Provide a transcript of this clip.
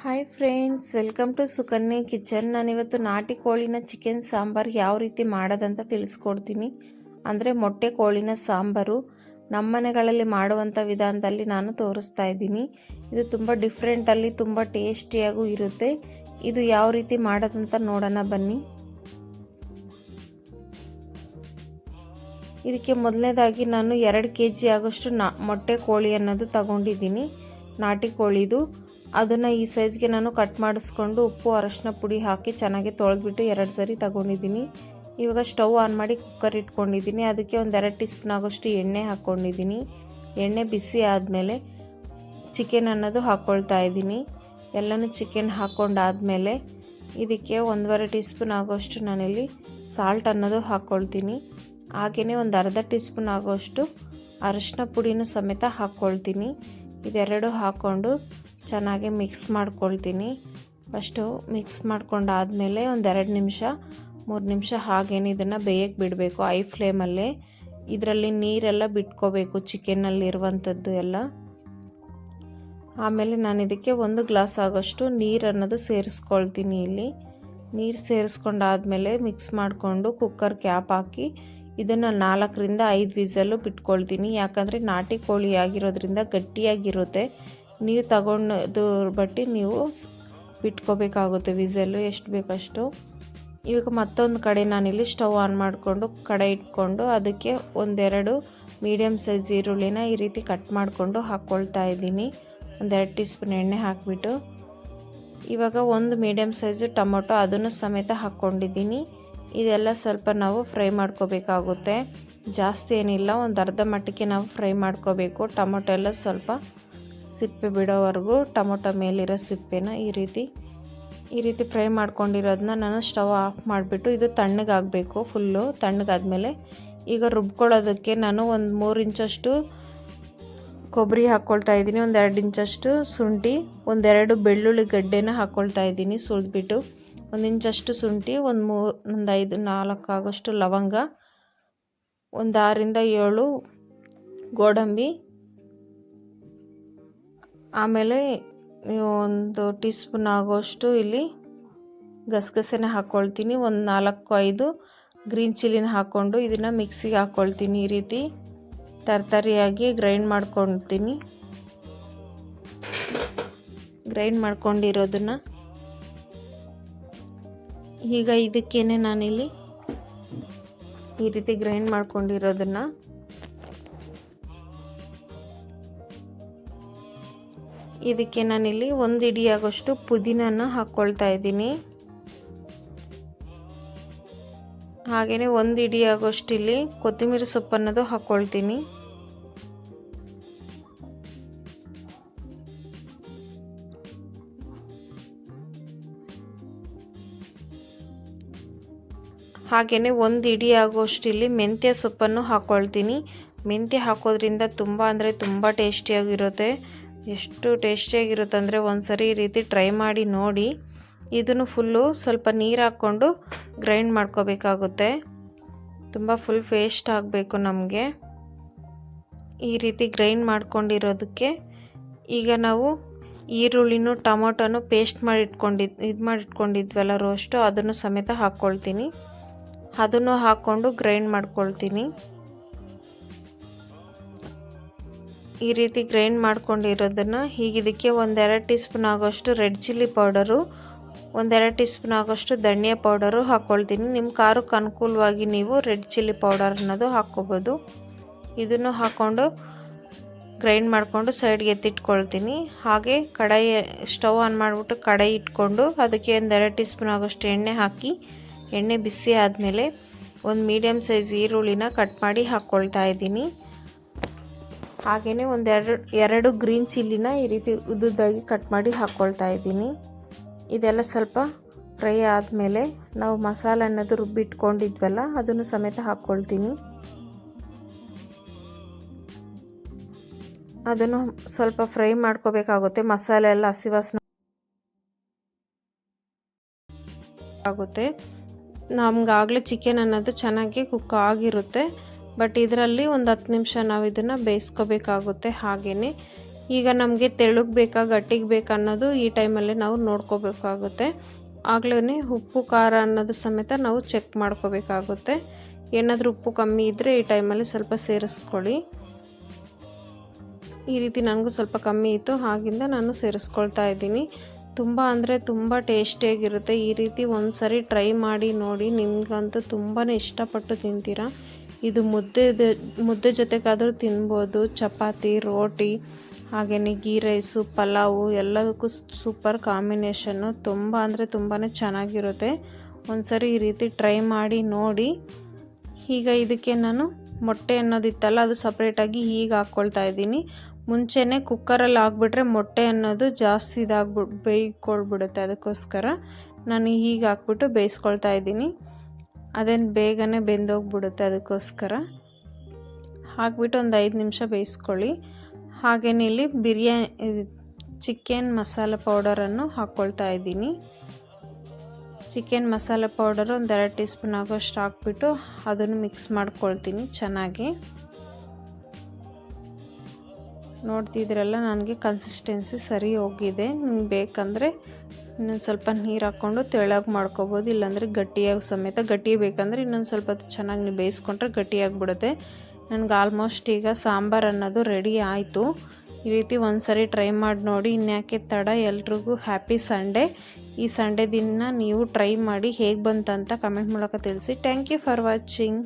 Hi friends, welcome to Sukanya kitchen. ನಾನಿವತ್ತು ನಾಟಿ ಕೋಳಿನ chicken sambar ಯಾವ ರೀತಿ ಮಾಡೋದಂತ ತಿಳಿಸ್ಕೊಡ್ತೀನಿ. ಅಂದರೆ ಮೊಟ್ಟೆ ಕೋಳಿನ ಸಾಂಬಾರು ನಮ್ಮ ಮನೆಗಳಲ್ಲಿ ಮಾಡುವಂಥ ವಿಧಾನದಲ್ಲಿ ನಾನು ತೋರಿಸ್ತಾ ಇದ್ದೀನಿ. ಇದು ತುಂಬ ಡಿಫ್ರೆಂಟಲ್ಲಿ ತುಂಬ ಟೇಸ್ಟಿಯಾಗೂ ಇರುತ್ತೆ. ಇದು ಯಾವ ರೀತಿ ಮಾಡೋದಂತ ನೋಡೋಣ ಬನ್ನಿ. ಇದಕ್ಕೆ ಮೊದಲನೇದಾಗಿ ನಾನು 2 kg ಆಗೋಷ್ಟು ಮೊಟ್ಟೆ ಕೋಳಿ ಅನ್ನೋದು ತಗೊಂಡಿದ್ದೀನಿ, ನಾಟಿ ಕೋಳಿದು. ಅದನ್ನು ಈ ಸೈಜ್ಗೆ ನಾನು ಕಟ್ ಮಾಡಿಸ್ಕೊಂಡು ಉಪ್ಪು ಅರಶಿನ ಪುಡಿ ಹಾಕಿ ಚೆನ್ನಾಗಿ ತೊಳೆದ್ಬಿಟ್ಟು 2 ಸರಿ ತಗೊಂಡಿದ್ದೀನಿ. ಇವಾಗ ಸ್ಟವ್ ಆನ್ ಮಾಡಿ ಕುಕ್ಕರ್ ಇಟ್ಕೊಂಡಿದ್ದೀನಿ. ಅದಕ್ಕೆ ಒಂದು 2 ಟೀ ಸ್ಪೂನ್ ಆಗೋಷ್ಟು ಎಣ್ಣೆ ಹಾಕ್ಕೊಂಡಿದ್ದೀನಿ. ಎಣ್ಣೆ ಬಿಸಿ ಆದಮೇಲೆ ಚಿಕನ್ ಅನ್ನೋದು ಹಾಕ್ಕೊಳ್ತಾ ಇದ್ದೀನಿ. ಎಲ್ಲನೂ ಚಿಕನ್ ಹಾಕ್ಕೊಂಡಾದಮೇಲೆ ಇದಕ್ಕೆ 1.5 ಟೀ ಸ್ಪೂನ್ ಆಗೋಷ್ಟು ನಾನಿಲ್ಲಿ ಸಾಲ್ಟ್ ಅನ್ನೋದು ಹಾಕ್ಕೊಳ್ತೀನಿ. ಹಾಗೆಯೇ ಒಂದು ಅರ್ಧ ಟೀ ಸ್ಪೂನ್ ಆಗೋಷ್ಟು ಅರಶಿನ ಪುಡಿನೂ ಸಮೇತ ಹಾಕ್ಕೊಳ್ತೀನಿ. ಇದೆರಡು ಹಾಕ್ಕೊಂಡು ಚೆನ್ನಾಗಿ ಮಿಕ್ಸ್ ಮಾಡ್ಕೊಳ್ತೀನಿ. ಫಸ್ಟು ಮಿಕ್ಸ್ ಮಾಡ್ಕೊಂಡಾದಮೇಲೆ ಒಂದು 2 ನಿಮಿಷ 3 ನಿಮಿಷ ಹಾಗೇನೆ ಇದನ್ನು ಬೇಯಕ್ಕೆ ಬಿಡಬೇಕು ಐ ಫ್ಲೇಮಲ್ಲೇ. ಇದರಲ್ಲಿ ನೀರೆಲ್ಲ ಬಿಟ್ಕೋಬೇಕು, ಚಿಕನ್ನಲ್ಲಿರುವಂಥದ್ದು ಎಲ್ಲ. ಆಮೇಲೆ ನಾನು ಇದಕ್ಕೆ 1 ಗ್ಲಾಸ್ ಆಗೋಷ್ಟು ನೀರು ಅನ್ನೋದು ಸೇರಿಸ್ಕೊಳ್ತೀನಿ. ಇಲ್ಲಿ ನೀರು ಸೇರಿಸ್ಕೊಂಡಾದಮೇಲೆ ಮಿಕ್ಸ್ ಮಾಡಿಕೊಂಡು ಕುಕ್ಕರ್ ಕ್ಯಾಪ್ ಹಾಕಿ ಇದನ್ನು 4 ರಿಂದ 5 ವಿಸಲ್ಲು ಬಿಟ್ಕೊಳ್ತೀನಿ. ಯಾಕಂದರೆ ನಾಟಿ ಕೋಳಿ ಆಗಿರೋದ್ರಿಂದ ಗಟ್ಟಿಯಾಗಿರುತ್ತೆ. ನೀವು ತಗೊಂಡು ಬಟ್ಟಿ ನೀವು ಬಿಟ್ಕೋಬೇಕಾಗುತ್ತೆ ವಿಸಲ್ಲು, ಎಷ್ಟು ಬೇಕಷ್ಟು. ಇವಾಗ ಮತ್ತೊಂದು ಕಡೆ ನಾನಿಲ್ಲಿ ಸ್ಟವ್ ಆನ್ ಮಾಡಿಕೊಂಡು ಕಡೆ ಇಟ್ಕೊಂಡು ಅದಕ್ಕೆ 1-2 ಮೀಡಿಯಮ್ ಸೈಜ್ ಈರುಳ್ಳಿನ ಈ ರೀತಿ ಕಟ್ ಮಾಡಿಕೊಂಡು ಹಾಕ್ಕೊಳ್ತಾ ಇದ್ದೀನಿ. 1-2 ಟೀ ಸ್ಪೂನ್ ಎಣ್ಣೆ ಹಾಕಿಬಿಟ್ಟು ಇವಾಗ 1 ಮೀಡಿಯಮ್ ಸೈಜು ಟೊಮೊಟೊ ಅದನ್ನು ಸಮೇತ ಹಾಕ್ಕೊಂಡಿದ್ದೀನಿ. ಇದೆಲ್ಲ ಸ್ವಲ್ಪ ನಾವು ಫ್ರೈ ಮಾಡ್ಕೋಬೇಕಾಗುತ್ತೆ, ಜಾಸ್ತಿ ಏನಿಲ್ಲ, ಒಂದು ಅರ್ಧ ಮಟ್ಟಿಗೆ ನಾವು ಫ್ರೈ ಮಾಡ್ಕೋಬೇಕು. ಟೊಮೊಟೊ ಎಲ್ಲ ಸ್ವಲ್ಪ ಸಿಪ್ಪೆ ಬಿಡೋವರೆಗೂ ಟೊಮೊಟೊ ಮೇಲಿರೋ ಸಿಪ್ಪೆನ ಈ ರೀತಿ ಫ್ರೈ ಮಾಡ್ಕೊಂಡಿರೋದನ್ನ ನಾನು ಸ್ಟವ್ ಆಫ್ ಮಾಡಿಬಿಟ್ಟು ಇದು ತಣ್ಣಗಾಗಬೇಕು. ಫುಲ್ಲು ತಣ್ಣಗಾದ್ಮೇಲೆ ಈಗ ರುಬ್ಕೊಳ್ಳೋದಕ್ಕೆ ನಾನು ಒಂದು 3 ಇಂಚಷ್ಟು ಕೊಬ್ಬರಿ ಹಾಕ್ಕೊಳ್ತಾ ಇದ್ದೀನಿ. ಒಂದು 2 ಇಂಚಷ್ಟು ಶುಂಠಿ, 1-2 ಬೆಳ್ಳುಳ್ಳಿ ಗಡ್ಡೆನ ಹಾಕ್ಕೊಳ್ತಾ ಇದ್ದೀನಿ ಸುಲಿದ್ಬಿಟ್ಟು. 1 ಇಂಚಷ್ಟು ಶುಂಠಿ, ಒಂದು 5-4 ಆಗೋಷ್ಟು ಲವಂಗ, ಒಂದು 6 ರಿಂದ 7 ಗೋಡಂಬಿ, ಆಮೇಲೆ 1 ಟೀ ಸ್ಪೂನ್ ಆಗೋಷ್ಟು ಇಲ್ಲಿ ಗಸಗಸೆನ ಹಾಕ್ಕೊಳ್ತೀನಿ. ಒಂದು 4-5 ಗ್ರೀನ್ ಚಿಲ್ಲಿನ ಹಾಕ್ಕೊಂಡು ಇದನ್ನು ಮಿಕ್ಸಿಗೆ ಹಾಕ್ಕೊಳ್ತೀನಿ. ಈ ರೀತಿ ತರತರಿಯಾಗಿ ಗ್ರೈಂಡ್ ಮಾಡ್ಕೊಳ್ತೀನಿ. ಗ್ರೈಂಡ್ ಮಾಡ್ಕೊಂಡಿರೋದನ್ನು ಈಗ ಇದಕ್ಕೇನೆ ನಾನಿಲ್ಲಿ ಈ ರೀತಿ ಗ್ರೈಂಡ್ ಮಾಡ್ಕೊಂಡಿರೋದನ್ನು ಇದಕ್ಕೆ ನಾನಿಲ್ಲಿ 1 ಹಿಡಿ ಆಗೋಷ್ಟು ಪುದೀನನ ಹಾಕ್ಕೊಳ್ತಾ ಇದ್ದೀನಿ. ಹಾಗೆಯೇ 1 ಹಿಡಿ ಆಗೋಷ್ಟು ಇಲ್ಲಿ ಕೊತ್ತಂಬರಿ ಸೊಪ್ಪು ಅನ್ನೋದು ಹಾಕ್ಕೊಳ್ತೀನಿ. ಹಾಗೆಯೇ 1 ಹಿಡಿ ಆಗೋಷ್ಟು ಇಲ್ಲಿ ಮೆಂತ್ಯ ಸೊಪ್ಪನ್ನು ಹಾಕ್ಕೊಳ್ತೀನಿ. ಮೆಂತ್ಯ ಹಾಕೋದ್ರಿಂದ ತುಂಬ ಅಂದರೆ ತುಂಬ ಟೇಸ್ಟಿಯಾಗಿರುತ್ತೆ. ಎಷ್ಟು ಟೇಸ್ಟಿಯಾಗಿರುತ್ತೆ ಅಂದರೆ ಒಂದ್ಸರಿ ಈ ರೀತಿ ಟ್ರೈ ಮಾಡಿ ನೋಡಿ. ಇದನ್ನು ಫುಲ್ಲು ಸ್ವಲ್ಪ ನೀರು ಹಾಕ್ಕೊಂಡು ಗ್ರೈಂಡ್ ಮಾಡ್ಕೋಬೇಕಾಗುತ್ತೆ. ತುಂಬ ಫುಲ್ ಪೇಸ್ಟ್ ಆಗಬೇಕು ನಮಗೆ. ಈ ರೀತಿ ಗ್ರೈಂಡ್ ಮಾಡ್ಕೊಂಡಿರೋದಕ್ಕೆ ಈಗ ನಾವು ಈರುಳ್ಳಿನೂ ಟೊಮೊಟೊನು ಪೇಸ್ಟ್ ಮಾಡಿ ಇಟ್ಕೊಂಡಿದ್ವಲ್ಲ ರೋಸ್ಟು, ಅದನ್ನು ಸಮೇತ ಹಾಕ್ಕೊಳ್ತೀನಿ. ಅದನ್ನು ಹಾಕ್ಕೊಂಡು ಗ್ರೈಂಡ್ ಮಾಡ್ಕೊಳ್ತೀನಿ. ಈ ರೀತಿ ಗ್ರೈಂಡ್ ಮಾಡ್ಕೊಂಡಿರೋದನ್ನು ಹೀಗೆ ಇದಕ್ಕೆ 1-2 ಟೀ ಸ್ಪೂನ್ ಆಗೋಷ್ಟು red chilli powder, 1-2 tea spoon ಆಗೋಷ್ಟು ಧನಿಯಾ ಪೌಡರು ಹಾಕ್ಕೊಳ್ತೀನಿ. ನಿಮ್ಮ ಖಾರಕ್ಕೆ ಅನುಕೂಲವಾಗಿ ನೀವು ರೆಡ್ ಚಿಲ್ಲಿ ಪೌಡರ್ ಅನ್ನೋದು ಹಾಕ್ಕೋಬೋದು. ಇದನ್ನು ಹಾಕ್ಕೊಂಡು ಗ್ರೈಂಡ್ ಮಾಡಿಕೊಂಡು ಸೈಡ್ಗೆ ಎತ್ತಿಟ್ಕೊಳ್ತೀನಿ. ಹಾಗೆ ಕಡಾಯಿ ಸ್ಟವ್ ಆನ್ ಮಾಡಿಬಿಟ್ಟು ಕಡಾಯಿ ಇಟ್ಕೊಂಡು ಅದಕ್ಕೆ 1-2 ಟೀ ಸ್ಪೂನ್ ಆಗೋಷ್ಟು ಎಣ್ಣೆ ಹಾಕಿ, ಎಣ್ಣೆ ಬಿಸಿ ಆದಮೇಲೆ ಒಂದು ಮೀಡಿಯಮ್ ಸೈಜ್ ಈರುಳ್ಳಿನ ಕಟ್ ಮಾಡಿ ಹಾಕ್ಕೊಳ್ತಾ ಇದ್ದೀನಿ. ಹಾಗೆಯೇ 1-2 ಗ್ರೀನ್ ಚಿಲ್ಲಿನ ಈ ರೀತಿ ಉದ್ದುದ್ದಾಗಿ ಕಟ್ ಮಾಡಿ ಹಾಕ್ಕೊಳ್ತಾ ಇದ್ದೀನಿ. ಇದೆಲ್ಲ ಸ್ವಲ್ಪ ಫ್ರೈ ಆದಮೇಲೆ ನಾವು ಮಸಾಲೆ ಅನ್ನೋದು ರುಬ್ಬಿಟ್ಕೊಂಡಿದ್ವಲ್ಲ ಅದನ್ನು ಸಮೇತ ಹಾಕ್ಕೊಳ್ತೀನಿ. ಅದನ್ನು ಸ್ವಲ್ಪ ಫ್ರೈ ಮಾಡ್ಕೋಬೇಕಾಗುತ್ತೆ. ಮಸಾಲೆ ಎಲ್ಲ ಹಸಿ ವಾಸನೆ ಆಗುತ್ತೆ. ನಮಗಾಗಲೇ ಚಿಕನ್ ಅನ್ನೋದು ಚೆನ್ನಾಗಿ ಕುಕ್ ಆಗಿರುತ್ತೆ, ಬಟ್ ಇದರಲ್ಲಿ ಒಂದು 10 ನಿಮಿಷ ನಾವು ಇದನ್ನು ಬೇಯಿಸ್ಕೋಬೇಕಾಗುತ್ತೆ. ಹಾಗೆಯೇ ಈಗ ನಮಗೆ ತೆಳ್ಳಗೆ ಬೇಕಾ ಗಟ್ಟಿಗೆ ಬೇಕಾ ಅನ್ನೋದು ಈ ಟೈಮಲ್ಲಿ ನಾವು ನೋಡ್ಕೋಬೇಕಾಗುತ್ತೆ. ಆಗ್ಲೇ ಉಪ್ಪು ಖಾರ ಅನ್ನೋದು ಸಮೇತ ನಾವು ಚೆಕ್ ಮಾಡ್ಕೋಬೇಕಾಗುತ್ತೆ. ಏನಾದರೂ ಉಪ್ಪು ಕಮ್ಮಿ ಇದ್ದರೆ ಈ ಟೈಮಲ್ಲಿ ಸ್ವಲ್ಪ ಸೇರಿಸ್ಕೊಳ್ಳಿ. ಈ ರೀತಿ ನನಗೂ ಸ್ವಲ್ಪ ಕಮ್ಮಿ ಇತ್ತು, ಹಾಗಿಂದ ನಾನು ಸೇರಿಸ್ಕೊಳ್ತಾ ಇದ್ದೀನಿ. ತುಂಬ ಅಂದರೆ ತುಂಬ ಟೇಸ್ಟಿಯಾಗಿರುತ್ತೆ. ಈ ರೀತಿ ಒಂದು ಸರಿ ಟ್ರೈ ಮಾಡಿ ನೋಡಿ, ನಿಮಗಂತೂ ತುಂಬಾ ಇಷ್ಟಪಟ್ಟು ತಿಂತೀರಾ. ಇದು ಮುದ್ದೆ ಜೊತೆಗಾದರೂ ತಿನ್ಬೋದು, ಚಪಾತಿ, ರೋಟಿ, ಹಾಗೆಯೇ ಗೀ ರೈಸು, ಪಲಾವು ಎಲ್ಲದಕ್ಕೂ ಸೂಪರ್ ಕಾಂಬಿನೇಷನ್ನು. ತುಂಬ ಅಂದರೆ ತುಂಬಾ ಚೆನ್ನಾಗಿರುತ್ತೆ. ಒಂದು ಸರಿ ಈ ರೀತಿ ಟ್ರೈ ಮಾಡಿ ನೋಡಿ. ಈಗ ಇದಕ್ಕೆ ನಾನು ಮೊಟ್ಟೆ ಅನ್ನೋದಿತ್ತಲ್ಲ, ಅದು ಸಪ್ರೇಟಾಗಿ ಹೀಗೆ ಹಾಕ್ಕೊಳ್ತಾ ಇದ್ದೀನಿ. ಮುಂಚೆನೇ ಕುಕ್ಕರಲ್ಲಿ ಹಾಕ್ಬಿಟ್ರೆ ಮೊಟ್ಟೆ ಅನ್ನೋದು ಜಾಸ್ತಿ ಬೇಯ್ಕೊಳ್ಬಿಡುತ್ತೆ. ಅದಕ್ಕೋಸ್ಕರ ನಾನು ಹೀಗೆ ಹಾಕ್ಬಿಟ್ಟು ಬೇಯಿಸ್ಕೊಳ್ತಾ ಇದ್ದೀನಿ. ಅದೇನು ಬೇಗನೆ ಬೆಂದೋಗ್ಬಿಡುತ್ತೆ. ಅದಕ್ಕೋಸ್ಕರ ಹಾಕ್ಬಿಟ್ಟು ಒಂದು 5 ನಿಮಿಷ ಬೇಯಿಸ್ಕೊಳ್ಳಿ. ಹಾಗೆಯೇ ಇಲ್ಲಿ ಚಿಕನ್ ಮಸಾಲೆ ಪೌಡರನ್ನು ಹಾಕ್ಕೊಳ್ತಾ ಇದ್ದೀನಿ. ಚಿಕನ್ ಮಸಾಲೆ ಪೌಡರ್ ಒಂದು 2 ಟೀ ಸ್ಪೂನ್ ಆಗೋಷ್ಟು ಹಾಕ್ಬಿಟ್ಟು ಅದನ್ನು ಮಿಕ್ಸ್ ಮಾಡ್ಕೊಳ್ತೀನಿ ಚೆನ್ನಾಗಿ. ನೋಡ್ತಿದ್ರಲ್ಲ, ನನಗೆ ಕನ್ಸಿಸ್ಟೆನ್ಸಿ ಸರಿ ಹೋಗಿದೆ. ನಿಮ್ಗೆ ಬೇಕಂದರೆ ಇನ್ನೊಂದು ಸ್ವಲ್ಪ ನೀರು ಹಾಕ್ಕೊಂಡು ತೆಳ್ಳಗೆ ಮಾಡ್ಕೋಬೋದು, ಇಲ್ಲಾಂದರೆ ಗಟ್ಟಿಯಾಗಿ ಸಮೇತ. ಗಟ್ಟಿ ಬೇಕಂದರೆ ಇನ್ನೊಂದು ಸ್ವಲ್ಪ ಚೆನ್ನಾಗಿ ನೀವು ಬೇಯಿಸ್ಕೊಂಡ್ರೆ ಗಟ್ಟಿಯಾಗಿಬಿಡುತ್ತೆ. ನನಗೆ ಆಲ್ಮೋಸ್ಟ್ ಈಗ ಸಾಂಬಾರು ಅನ್ನೋದು ರೆಡಿ ಆಯಿತು. ಈ ರೀತಿ ಒಂದು ಸರಿ ಟ್ರೈ ಮಾಡಿ ನೋಡಿ. ಇನ್ಯಾಕೆ ತಡ, ಎಲ್ರಿಗೂ ಹ್ಯಾಪಿ ಸಂಡೇ. ಈ ಸಂಡೇ ದಿನ ನೀವು ಟ್ರೈ ಮಾಡಿ ಹೇಗೆ ಬಂತಂತ ಕಮೆಂಟ್ ಮೂಲಕ ತಿಳಿಸಿ. Thank you for watching.